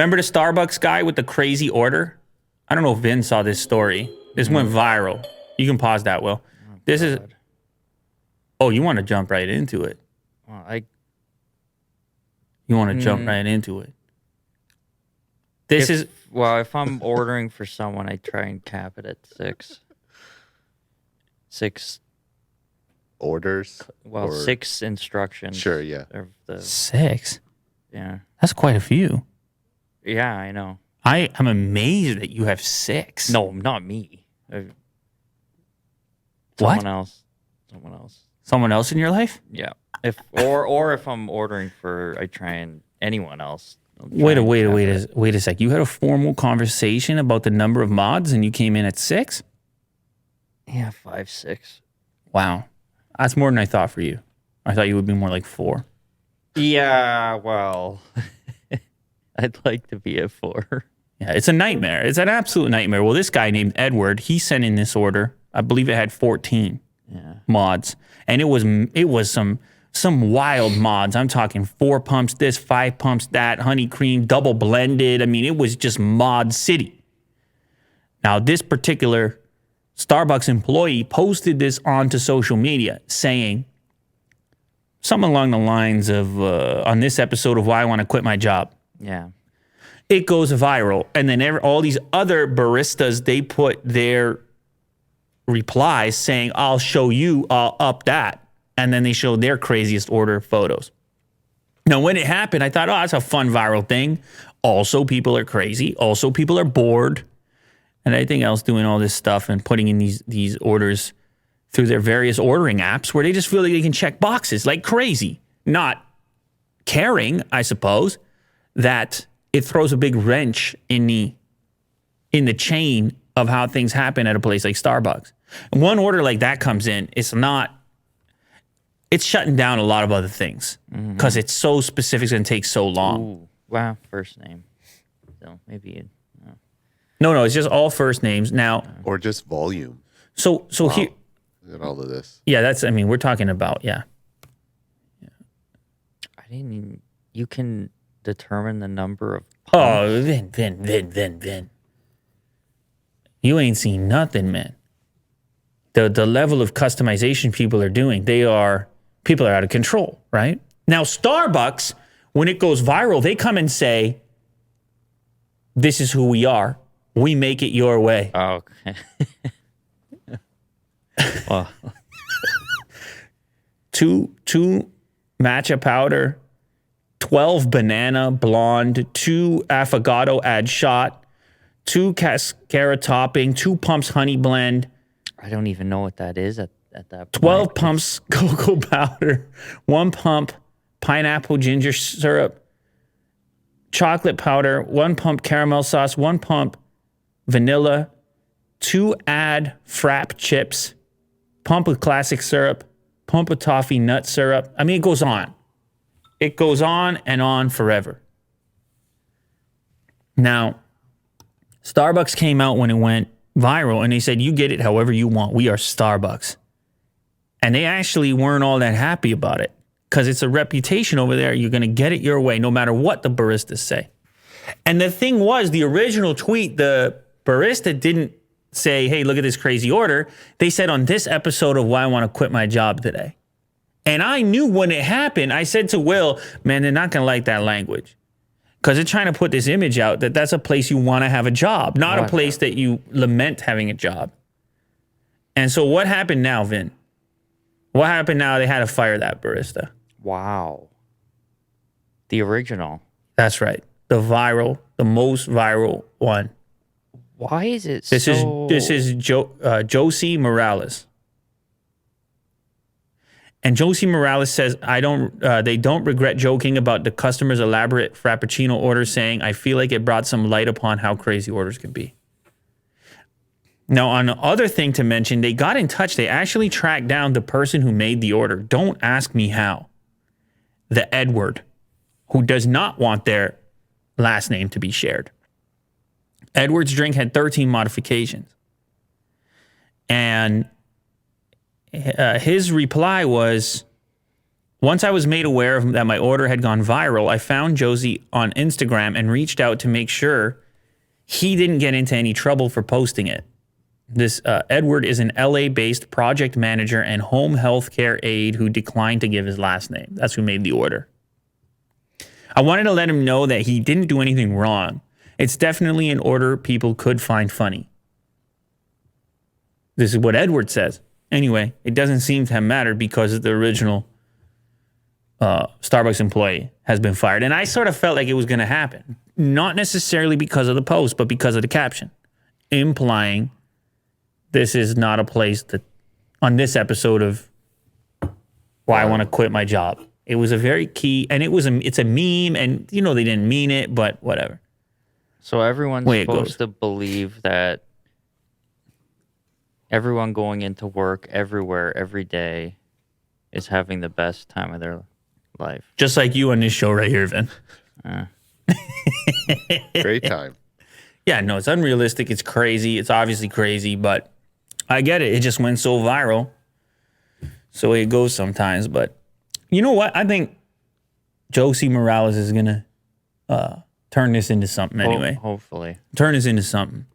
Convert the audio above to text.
Remember the Starbucks guy with the crazy order? I don't know if Vin saw this story. This went viral. You can pause that, Will. This is... Oh, you want to jump right into it. Well, You want to jump right into it. This is... Well, if I'm ordering for someone, I try and cap it at 6. 6... Orders? Well, 6 instructions. Sure, yeah. 6? Yeah. That's quite a few. Yeah, I know. I am amazed that you have 6. No, not me. What? Someone else. Someone else. Someone else in your life? Yeah. Or if I'm ordering for, I try and anyone else. Wait a sec. You had a formal conversation about the number of mods and you came in at 6? Yeah, 5, 6. Wow. That's more than I thought for you. I thought you would be more like 4. Yeah, well, I'd like to be at 4. Yeah, it's a nightmare. It's an absolute nightmare. Well, this guy named Edward, he sent in this order. I believe it had 14 mods. And it was some wild mods. I'm talking 4 pumps this, 5 pumps that, honey cream, double blended. I mean, it was just mod city. Now, this particular Starbucks employee posted this onto social media saying something along the lines of, on this episode of Why I Want to Quit My Job. Yeah. It goes viral. And then all these other baristas, they put their replies saying, I'll show you, I'll up that. And then they showed their craziest order photos. Now, when it happened, I thought, oh, that's a fun viral thing. Also, people are crazy. Also, people are bored. And anything else doing all this stuff and putting in these orders through their various ordering apps where they just feel like they can check boxes like crazy. Not caring, I suppose, that it throws a big wrench in the chain of how things happen at a place like Starbucks. And one order like that comes in, it's shutting down a lot of other things because it's so specific, it's going to take so long. Ooh, wow, first name. So maybe No, it's just all first names now. Or just volume. So here, and all of this. Yeah, we're talking about, yeah. I didn't even, you can determine the number of pumps. Oh, Vin. You ain't seen nothing, man. The level of customization people are doing, people are out of control, right? Now, Starbucks, when it goes viral, they come and say, this is who we are. We make it your way. Oh, okay. Well, two matcha powder, 12 banana blonde, 2 affogato add shot, 2 cascara topping, 2 pumps honey blend. I don't even know what that is at that point. 12 pumps cocoa powder, 1 pump pineapple ginger syrup, chocolate powder, 1 pump caramel sauce, 1 pump vanilla, 2 add frap chips, pump of classic syrup, pump of toffee nut syrup. I mean, it goes on. It goes on and on forever. Now, Starbucks came out when it went viral and they said, you get it however you want. We are Starbucks. And they actually weren't all that happy about it because it's a reputation over there. You're going to get it your way no matter what the baristas say. And the thing was, the original tweet, the barista didn't say, hey, look at this crazy order. They said on this episode of Why I Want to Quit My Job today. And I knew when it happened, I said to Will, man, they're not going to like that language. Because they're trying to put this image out that that's a place you want to have a job, not a place that you lament having a job. And so what happened now, Vin? What happened now? They had to fire that barista. Wow. The original. That's right. The most viral one. Why is it This is Josie Morales. And Josie Morales says, they don't regret joking about the customer's elaborate Frappuccino order, saying, I feel like it brought some light upon how crazy orders can be. Now, on the other thing to mention, they got in touch. They actually tracked down the person who made the order. Don't ask me how. The Edward, who does not want their last name to be shared. Edward's drink had 13 modifications. And his reply was, Once I was made aware of that my order had gone viral, I found Josie on Instagram and reached out to make sure he didn't get into any trouble for posting it. This Edward is an LA-based project manager and home health care aide who declined to give his last name. That's who made the order. I wanted to let him know that he didn't do anything wrong. It's definitely an order people could find funny. This is what Edward says. Anyway, it doesn't seem to have mattered because the original Starbucks employee has been fired. And I sort of felt like it was going to happen. Not necessarily because of the post, but because of the caption, implying this is not a place that, on this episode of Why I Want to Quit My Job. It was a very key, and it's a meme, and they didn't mean it, but whatever. So everyone's Way it supposed goes. to believe that everyone going into work everywhere every day is having the best time of their life. Just like you on this show right here, Vin. Great time. Yeah, no, it's unrealistic. It's crazy. It's obviously crazy, but I get it. It just went so viral. So it goes sometimes. But you know what? I think Josie Morales is going to turn this into something anyway. Hopefully. Turn this into something.